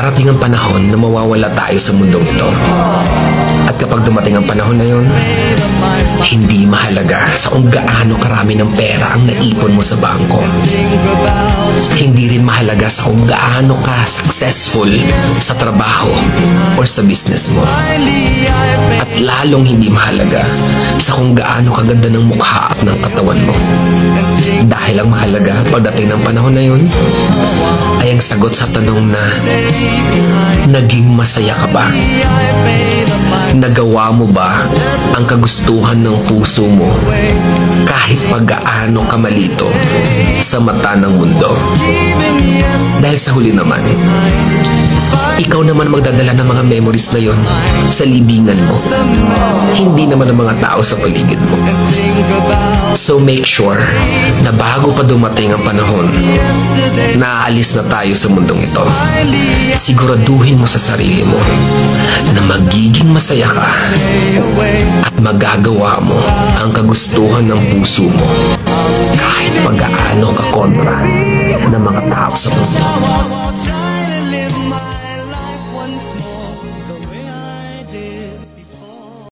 Darating ang panahon na mawawala tayo sa mundong ito. At kapag dumating ang panahon na yun, hindi mahalaga sa kung gaano karami ng pera ang naipon mo sa bangko. Hindi rin mahalaga sa kung gaano ka successful sa trabaho or sa business mo. At lalong hindi mahalaga sa kung gaano kaganda ng mukha at ng katawan mo. Dahil ang mahalaga pagdating ng panahon na yun ay ang sagot sa tanong na naging masaya ka ba? Nagawa mo ba ang kagustuhan ng puso mo kahit pag-gaano ka malito sa mata ng mundo? Dahil sa huli naman, ikaw naman magdadala ng mga memories na yon sa libingan mo. Hindi naman ang mga tao sa paligid mo. So make sure na bago pa dumating ang panahon na aalis na tayo sa mundong ito, siguraduhin mo sa sarili mo na magiging masaya ka at magagawa mo ang kagustuhan ng puso mo kahit pag-aano ka kontra ng mga tao sa mundo.